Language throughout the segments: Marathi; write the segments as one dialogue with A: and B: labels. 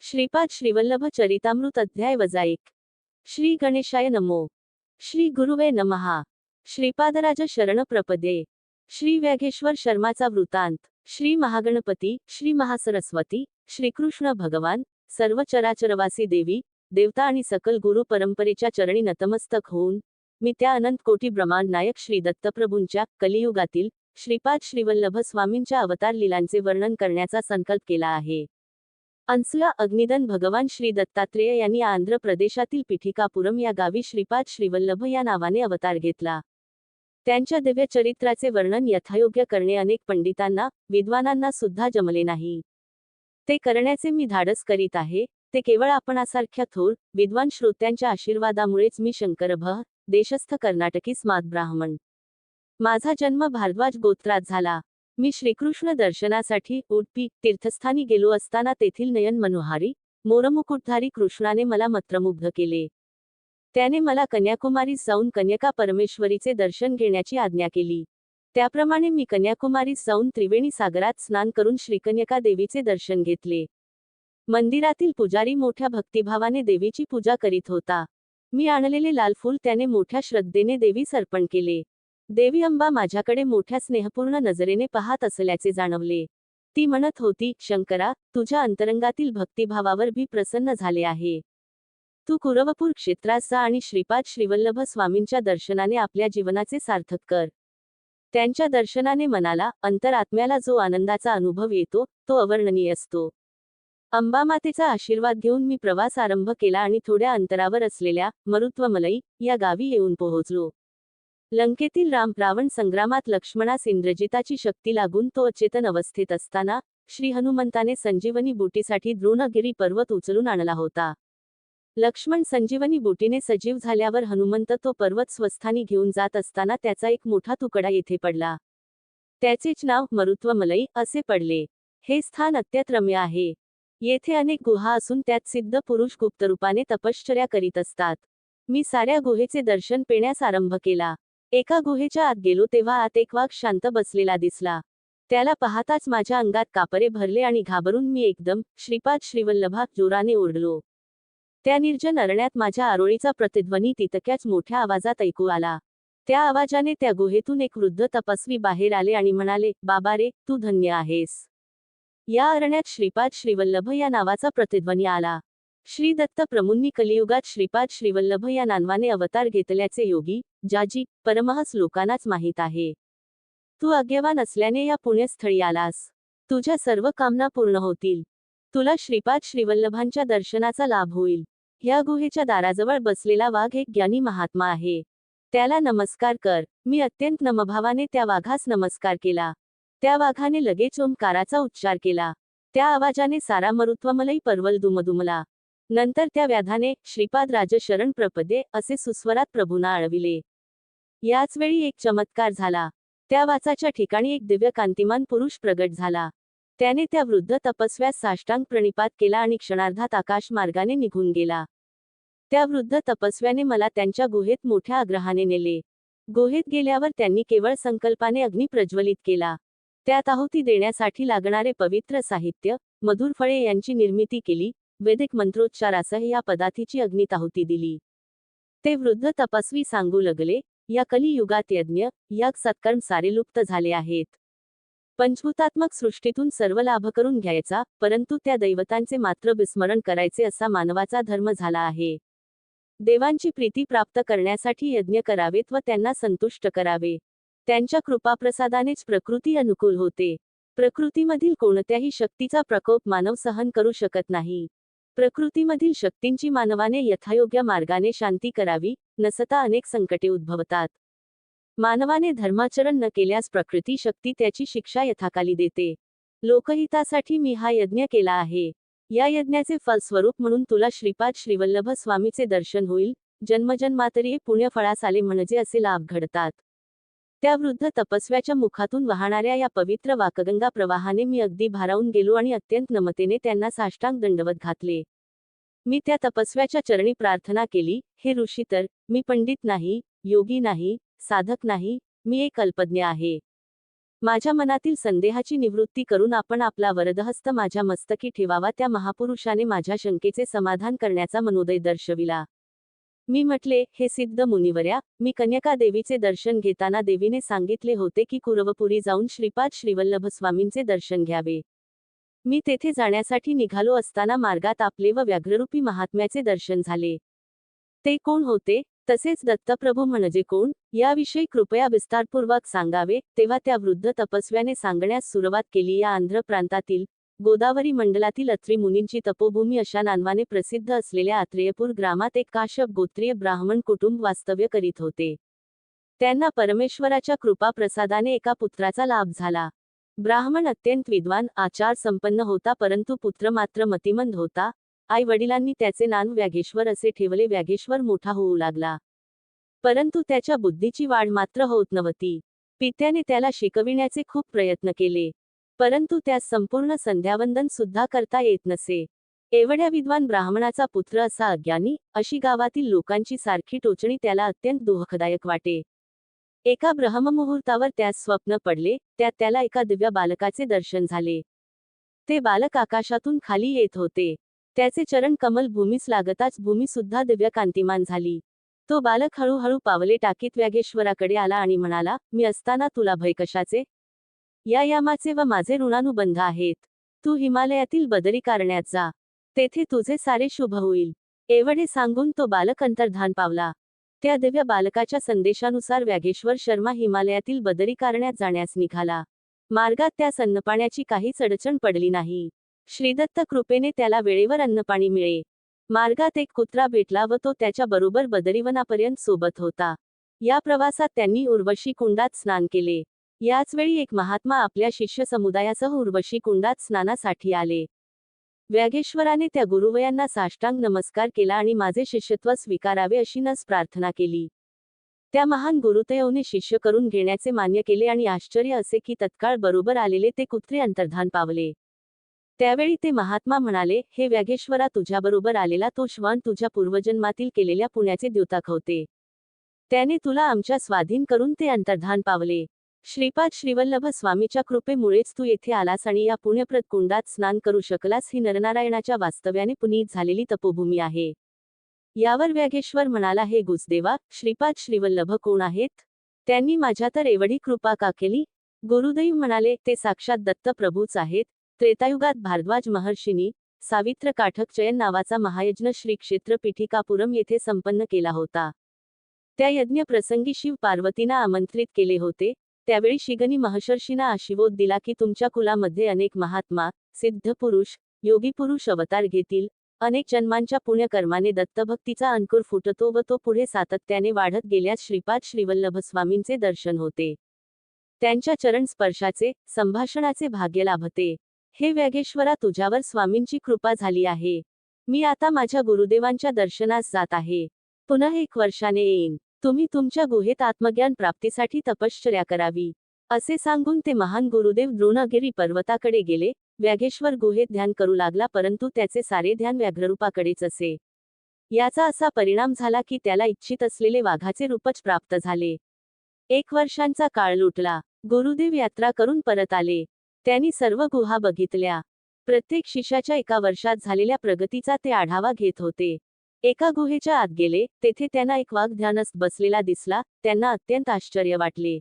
A: श्रीपाद श्रीवल्लभ चरितामृत अध्याय वजा 1। श्री गणेशाय नमो। श्री गुरुवे नमहा। श्रीपादराज शरण प्रपदे। श्री व्याघेश्वर शर्माचा वृत्तांत। श्री महागणपती, श्री महासरस्वती, श्रीकृष्ण भगवान, सर्व चराचरवासी देवी देवता आणि सकल गुरु परंपरेच्या चरणी नतमस्तक होऊन मी त्या अनंत कोटी ब्रह्मांड नायक श्री दत्तप्रभूंच्या कलियुगातील श्रीपाद श्रीवल्लभ स्वामींच्या अवतार लीलांचे वर्णन करण्याचा संकल्प केला आहे। अंसुया अग्निदन भगवान श्री दत्तात्रेय यांनी आंध्र प्रदेशातील पिठिकापुरम या गावी श्रीपाद श्रीवल्लभ या नावाने अवतार घेतला। त्यांच्या दिव्य चरित्राचे वर्णन यथायोग्य करणे अनेक पंडितांना, विद्वानांना सुद्धा जमले नाही। ते करण्याचे मी धाडस करीत आहे, ते केवळ आपणासारख्या थोर, विद्वान श्रोत्यांच्या आशीर्वादामुळेच। मी शंकरभ, देशस्थ कर्नाटकी स्मार्त ब्राह्मण। माझा जन्म भारद्वाज गोत्रात झाला। मी श्रीकृष्ण दर्शनासाठी उडुपी तीर्थस्थानी गेलो असताना तेथील नयन मनोहारी, मोरमुकुटधारी कृष्णाने मला मंत्रमुग्ध केले। त्याने मला कन्याकुमारीस जाऊन कन्यका परमेश्वरीचे दर्शन घेण्याची आज्ञा केली। त्याप्रमाणे मी कन्याकुमारीस जाऊन त्रिवेणी सागरात स्नान करून श्रीकन्यका देवीचे दर्शन घेतले। मंदिरातील पुजारी मोठ्या भक्तिभावाने देवीची पूजा करीत होता। मी आणलेले लाल फूल त्याने मोठ्या श्रद्धेने देवीस अर्पण केले। देवी अंबा माझ्याकडे मोठ्या स्नेहपूर्ण नजरेने पाहत असल्याचे जाणवले। ती म्हणत होती, शंकरा, तुझ्या अंतरंगातील भक्तिभावावर भी प्रसन्न झाले आहे। तू कुरवपूर क्षेत्रास जा आणि श्रीपाद श्रीवल्लभ स्वामींच्या दर्शनाने आपल्या जीवनाचे सार्थक कर। त्यांच्या दर्शनाने मनाला, अंतरात्म्याला जो आनंदाचा अनुभव येतो, तो अवर्णनीय असतो। अंबामातेचा आशीर्वाद घेऊन मी प्रवास आरंभ केला आणि थोड्या अंतरावर असलेल्या मरुत्वमलई या गावी येऊन पोहोचलो। लंकेतील रावण संग्रामात लक्ष्मणास इंद्रजिताची शक्ती लागून तो अचेतन अवस्थेत असताना श्री हनुमंताने संजीवनी बुटीसाठी द्रोणगिरी पर्वत उचलून आणला होता। लक्ष्मण संजीवनी बुटीने सजीव झाल्यावर हनुमंत तो पर्वत स्वस्थानी घेऊन जात असताना त्याचा एक मोठा तुकडा येथे पडला। त्याचेच नाव मरुत्वमलई असे पडले। हे स्थान अत्यंत रम्य आहे। येथे अनेक गुहा असून त्यात सिद्ध पुरुष गुप्तरूपाने तपश्चर्या करीत असतात। मी साऱ्या गुहेचे दर्शन पेण्यास आरंभ केला। एका गुहेच्या आत गेलो तेव्हा आत एक वाघ शांत बसलेला दिसला। त्याला पाहताच माझ्या अंगात कापरे भरले आणि घाबरून मी एकदम श्रीपाद श्रीवल्लभा जोराने ओरडलो। त्या निर्जन अरण्यात माझ्या आरोळीचा प्रतिध्वनी तितक्याच मोठ्या आवाजात ऐकू आला। त्या आवाजाने त्या गुहेतून एक वृद्ध तपस्वी बाहेर आले आणि म्हणाले, बाबा रे, तू धन्य आहेस। या अरण्यात श्रीपाद श्रीवल्लभ या नावाचा प्रतिध्वनी आला। श्री दत्त प्रभूंनी कलियुगात श्रीपाद श्रीवल्लभ या नावाने अवतार घेतल्याचे योगी जाजी परमहंस लोकांनाच माहीत आहे। तू अज्ञावान असल्याने या पुण्यस्थळी आलास। तुझ्या सर्व कामना पूर्ण होतील। तुला श्रीपाद श्रीवल्लभांच्या दर्शनाचा लाभ होईल। या गुहेच्या दाराजवळ बसलेला वाघ एक ज्ञानी महात्मा आहे। त्याला नमस्कार कर। मी अत्यंत नमभावाने त्या वाघास नमस्कार केला। त्या वाघाने लगेच ओंकाराचा उच्चार केला। त्या आवाजाने सारा मरुत्वमलई पर्वत दुमदुमला। नंतर त्या व्याधाने श्रीपाद राज शरण प्रपदे असे सुस्वरात प्रभूंना आळविले। याच वेळी एक चमत्कार झाला। त्या वाचाच्या ठिकाणी एक दिव्य कांतिमान पुरुष प्रगट झाला। त्याने त्या वृद्ध तपस्व्यास साष्टांग प्रणिपात केला आणि क्षणार्धात आकाश मार्गाने निघून गेला। त्या वृद्ध तपस्व्याने मला त्यांच्या गुहेत मोठ्या आग्रहाने नेले। गुहेत गेल्यावर त्यांनी केवळ संकल्पाने अग्नी प्रज्वलित केला। त्यात आहुती देण्यासाठी लागणारे पवित्र साहित्य, मधुर फळे यांची निर्मिती केली। वैदिक मंत्रोच्चारासह या पदार्थीची अग्नीत आहुती दिली। ते वृद्ध तपस्वी सांगू लागले, या कलियुगात यज्ञ, याग सत्कर्म सारे लुप्त झाले आहेत। पंचभूतात्मक सृष्टीतून सर्व लाभ करून घ्यायचा, परंतु त्या दैवतांचे मात्र विस्मरण करायचे असा मानवाचा धर्म झाला आहे। देवांची प्रीती प्राप्त करण्यासाठी यज्ञ करावेत व त्यांना संतुष्ट करावे। त्यांच्या कृपाप्रसादानेच प्रकृती अनुकूल होते। प्रकृतीमधील कोणत्याही शक्तीचा प्रकोप मानव सहन करू शकत नाही। प्रकृतीमधील शक्तींची मानवाने यथायोग्य मार्गाने शांती करावी, नसता अनेक संकटे उद्भवतात। मानवाने धर्माचरण न केल्यास प्रकृती शक्ती त्याची शिक्षा यथाकाली देते। लोकहितासाठी मी हा यज्ञ केला आहे। या यज्ञाचे फलस्वरूप म्हणून तुला श्रीपाद श्रीवल्लभ स्वामीचे दर्शन होईल। जन्मजन्मांतरीय पुण्यफळास आले म्हणजे असे लाभ घडतात। त्या वृद्ध तपस्व्याच्या मुखातून वाहणाऱ्या या पवित्र वाकगंगा प्रवाहाने मी अगदी भारावून गेलो आणि अत्यंत नम्रतेने त्यांना साष्टांग दंडवत घातले। मी त्या तपस्व्याच्या चरणी प्रार्थना केली, हे ऋषी तर, मी पंडित नाही, योगी नाही, साधक नाही, मी एक अल्पज्ञ आहे। माझ्या मनातील संदेहाची निवृत्ती करून आपण आपला वरदहस्त माझ्या मस्तकी ठेवावा. त्या महापुरुषाने माझ्या शंकेचे समाधान करण्याचा मनोदय दर्शविला. मी म्हटले, हे सिद्ध मुनिवर्या, मी कन्यका देवीचे दर्शन घेताना देवीने सांगितले होते की कुरवपुरी जाऊन श्रीपाद श्रीवल्लभ स्वामींचे दर्शन घ्यावे. मी तेथे जाण्यासाठी निघालो असताना मार्गात आपले व व्याघ्ररूपी महात्म्याचे दर्शन झाले. ते कोण होते, तसेच दत्तप्रभू म्हणजे कोण, याविषयी कृपया विस्तारपूर्वक सांगावे. तेव्हा त्या वृद्ध तपस्व्याने सांगण्यास सुरुवात केली. या आंध्र प्रांतातील गोदावरी मंडलातील अत्री मुनींची तपोभूमी अशा नावाने प्रसिद्ध असलेल्या अत्रेयपूर ग्रामात एक काश्यप गोत्रीय ब्राह्मण कुटुंब वास्तव्य करीत होते. त्यांना परमेश्वराच्या कृपा प्रसादाने एका पुत्राचा लाभ झाला. ब्राह्मण अत्यंत विद्वान, आचार संपन्न होता, परंतु पुत्र मात्र मतिमंद होता. आई वडिलांनी त्याचे नाव व्याघेश्वर असे ठेवले. व्याघेश्वर मोठा होऊ लागला, परंतु त्याच्या बुद्धीची वाढ मात्र होत नव्हती. पित्याने त्याला शिकविण्याचे खूप प्रयत्न केले, परंतु त्यास संपूर्ण संध्यावंदन सुद्धा करता येत नसे. एवढ्या विद्वान ब्राह्मणाचा पुत्र असा अज्ञानी, अशी गावातील लोकांची सारखी टोचणी त्याला अत्यंत दुःखदायक वाटे. एका ब्रह्ममुहूर्तावर त्यास स्वप्न पडले. त्यात त्याला एका दिव्य बालकाचे दर्शन झाले. ते बालक आकाशातून खाली येत होते. त्याचे चरण कमल भूमीस लागताच भूमी सुद्धा दिव्य कांतिमान झाली. तो बालक हळूहळू पावले टाकीत व्याघेश्वराकडे आला आणि म्हणाला, मी असताना तुला भय कशाचे? या यामाचे व माझे ऋणानुबंध आहेत. तू हिमालयातील बदरीकारण्यात जा, तेथे तुझे सारे शुभ होईल. एवढे सांगून तो बालक अंतर्धान पावला. त्या दिव्य बालकाच्या संदेशानुसार व्याघेश्वर शर्मा हिमालयातील बदरीकारण्यात जाण्यास निघाला. मार्गात त्यास अन्नपाण्याची काहीच अडचण पडली नाही. श्रीदत्त कृपेने त्याला वेळेवर अन्नपाणी मिळे. मार्गात एक कुत्रा भेटला व तो त्याच्या बरोबर बदरीवनापर्यंत सोबत होता. या प्रवासात त्यांनी उर्वशी कुंडात स्नान केले. याच वेळी एक महात्मा आपल्या शिष्य समुदायासह उर्वशी कुंडात स्नानासाठी आले. व्याघेश्वराने त्या गुरुवयांना साष्टांग नमस्कार केला आणि माझे शिष्यत्व स्वीकारावे अशी नस प्रार्थना केली. त्या महान गुरुतयोने शिष्य करून घेण्याचे मान्य केले आणि आश्चर्य असे की तत्काळ बरोबर आलेले ते कुत्रे अंतर्धान पावले. त्यावेळी ते महात्मा म्हणाले, हे व्याघेश्वरा, तुझ्याबरोबर आलेला तो श्वान तुझ्या पूर्वजन्मातील केलेल्या पुण्याचे द्योतक होते. त्याने तुला आमच्या स्वाधीन करून ते अंतर्धान पावले. श्रीपाद श्रीवल्लभ स्वामीच्या कृपेमुळेच तू येथे आलास आणि या पुण्यप्रद कुंडात स्नान करू शकलास. ही नरनारायणाच्या वास्तव्याने पुनीत झालेली तपोभूमी आहे. यावर व्याघेश्वर म्हणाला, हे गुजदेवा, श्रीपाद श्रीवल्लभ कोण आहेत? त्यांनी माझ्या तर एवढी कृपा का केली? गुरुदेव म्हणाले, ते साक्षात दत्तप्रभूच आहेत. त्रेतायुगात भारद्वाज महर्षींनी सावित्र काठकचयन नावाचा महायज्ञ श्री क्षेत्र पीठिकापुरम येथे संपन्न केला होता. त्या यज्ञ प्रसंगी शिव पार्वतींना आमंत्रित केले होते. त्यावेळी शिगनी महर्षींना आशीर्वाद दिला की तुमच्या कुलामध्ये अनेक महात्मा, सिद्ध पुरुष, योगी पुरुष अवतार घेतील. अनेक जन्मांच्या पुण्यकर्माने दत्तभक्तीचा अंकुर फुटतो व तो पुढे सातत्याने वाढत गेल्यास श्रीपाद श्रीवल्लभ स्वामींचे दर्शन होते. त्यांच्या चरण स्पर्शाचे, संभाषणाचे भाग्य लाभते. हे व्याघेश्वरा, तुझ्यावर स्वामींची कृपा झाली आहे. मी आता माझ्या गुरुदेवांच्या दर्शनास जात आहे. पुन्हा 1 वर्षाने येईन. तुम्ही तुमच्या गुहेत आत्मज्ञान प्राप्तीसाठी तपश्चर्या करावी. असे सांगून ते महान गुरुदेव द्रोणगिरी पर्वताकडे गेले. व्याघेश्वर गुहेत ध्यान करू लागला, परंतु त्याचे सारे ध्यान व्याघ्ररूपाकडेच असे. याचा असा परिणाम झाला की त्याला इच्छित असलेले वाघाचे रूपच प्राप्त झाले. 1 वर्षांचा काळ लुटला. गुरुदेव यात्रा करून परत आले. त्यांनी सर्व गुहा बघितल्या. प्रत्येक शिष्याच्या 1 वर्षात झालेल्या प्रगतीचा ते आढावा घेत होते. एका गुहेच्या आत गेले. तेथे त्यांना एक वाघ ध्यानस्थ बसलेला दिसला. त्यांना अत्यंत आश्चर्य वाटले.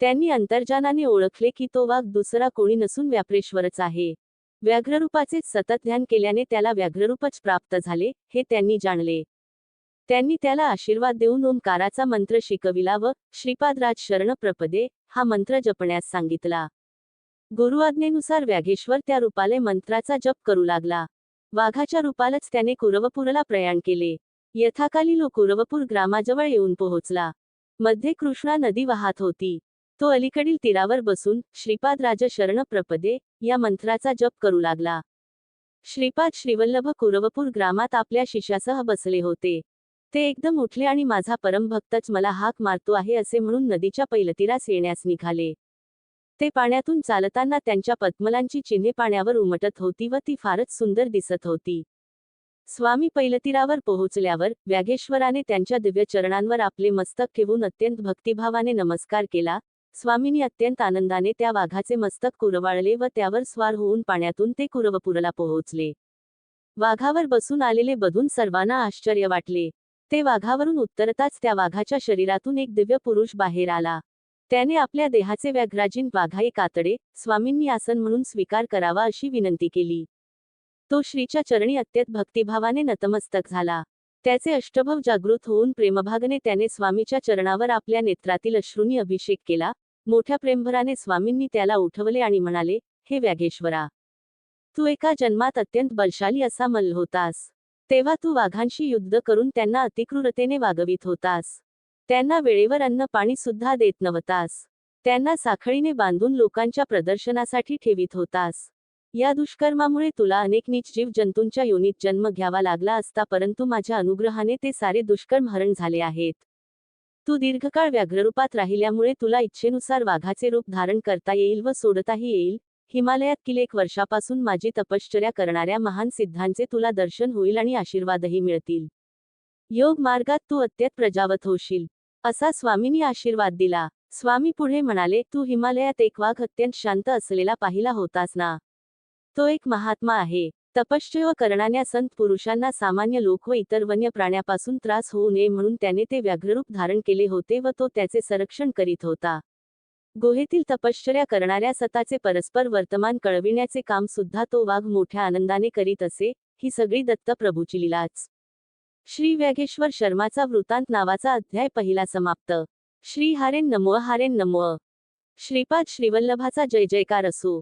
A: त्यांनी अंतर्जानाने ओळखले की तो वाघ दुसरा कोणी नसून व्याघ्रेश्वरच आहे. व्याघ्ररूपाचेच सतत ध्यान केल्याने त्याला व्याघ्ररूपच प्राप्त झाले, हे त्यांनी जाणले. त्यांनी त्याला आशीर्वाद देऊन ओंकाराचा मंत्र शिकविला व श्रीपादराज शरण प्रपदे हा मंत्र जपण्यास सांगितला. गुरुआज्ञेनुसार व्याघेश्वर त्या रूपाले मंत्राचा जप करू लागला. वाघाच्या रूपालाच त्याने कुरवपूरला प्रयाण केले. यथाकाली लो कुरवपूर ग्रामाजवळ येऊन पोहोचला. मध्ये कृष्णा नदी वाहत होती. तो अलीकडील तीरावर बसून श्रीपादराज शरण प्रपदे या मंत्राचा जप करू लागला. श्रीपाद श्रीवल्लभ कुरवपूर ग्रामात आपल्या शिष्यासह बसले होते. ते एकदम उठले आणि माझा परमभक्तच मला हाक मारतो आहे असे म्हणून नदीच्या पैलतीरास येण्यास निघाले. ते पाण्यातून चालताना त्यांच्या पद्मलांची चिन्हे पाण्यावर उमटत होती व ती फारच सुंदर दिसत होती. स्वामी पैलतीरावर पोहोचल्यावर व्याघेश्वराने त्यांच्या दिव्य चरणांवर आपले मस्तक ठेवून अत्यंत भक्तिभावाने नमस्कार केला. स्वामींनी अत्यंत आनंदाने त्या वाघाचे मस्तक कुरवाळले व त्यावर स्वार होऊन पाण्यातून ते कुरवपुरला पोहोचले. वाघावर बसून आलेले बघून सर्वांना आश्चर्य वाटले. ते वाघावरून उतरताच त्या वाघाच्या शरीरातून एक दिव्य पुरुष बाहेर आला. त्याने आपल्या देहाचे व्याघ्राजीन वाघाई कातडे स्वामींनी आसन म्हणून स्वीकार करावा अशी विनंती केली. तो श्रीच्या चरणी अत्यंत भक्तिभावाने नतमस्तक झाला. त्याचे अष्टभव जागृत होऊन प्रेमभागने त्याने स्वामीच्या चरणावर आपल्या नेत्रातील अश्रूंनी अभिषेक केला. मोठ्या प्रेमभराने स्वामींनी त्याला उठवले आणि म्हणाले, हे व्याघेश्वरा, तू एका जन्मात अत्यंत बलशाली असा मल्ल होतास. तेव्हा तू वाघांशी युद्ध करून त्यांना अतिक्रूरतेने वागवित होतास. त्यांना वेळेवर अन्न पाणी सुद्धा देत नव्हतास. त्यांना साखळीने बांधून लोकांच्या प्रदर्शनासाठी ठेवीत होतास. या दुष्कर्मामुळे तुला अनेक नीच जीव जंतूंच्या योनीत जन्म घ्यावा लागला असता, परंतु माझ्या अनुग्रहाने ते सारे दुष्कर्म हरण झाले आहेत. तू दीर्घकाळ व्याघ्ररूपात राहिल्यामुळे तुला इच्छेनुसार वाघाचे रूप धारण करता येईल व सोडताही येईल. हिमालयात गेल्या 1 वर्षापासून माझी तपश्चर्या करणाऱ्या महान सिद्धांचे तुला दर्शन होईल आणि आशीर्वादही मिळतील. योग मार्गात तू अत्यंत प्रजावत होशील, असा स्वामींनी आशीर्वाद दिला. स्वामी पुढे म्हणाले, तू हिमालयात एक वाघ अत्यंत शांत असलेला पाहिला होतास ना? तो एक महात्मा आहे. तपश्चर्या करणाऱ्या संत पुरुषांना सामान्य लोक व इतर वन्य प्राण्यापासून त्रास होऊ नये म्हणून त्याने ते व्याघ्ररूप धारण केले होते व तो त्याचे संरक्षण करीत होता. गुहेतील तपश्चर्या करणाऱ्या सताचे परस्पर वर्तमान कळविण्याचे काम सुद्धा तो वाघ मोठ्या आनंदाने करीत असे. ही सगळी दत्त प्रभूची लीलाच. श्री व्याघेश्वर शर्माचा वृत्तांत नावाचा अध्याय पहिला समाप्त. श्री हरेन नमो, हरेन नमो. श्रीपाद श्रीवल्लभाचा जय जयकार असो.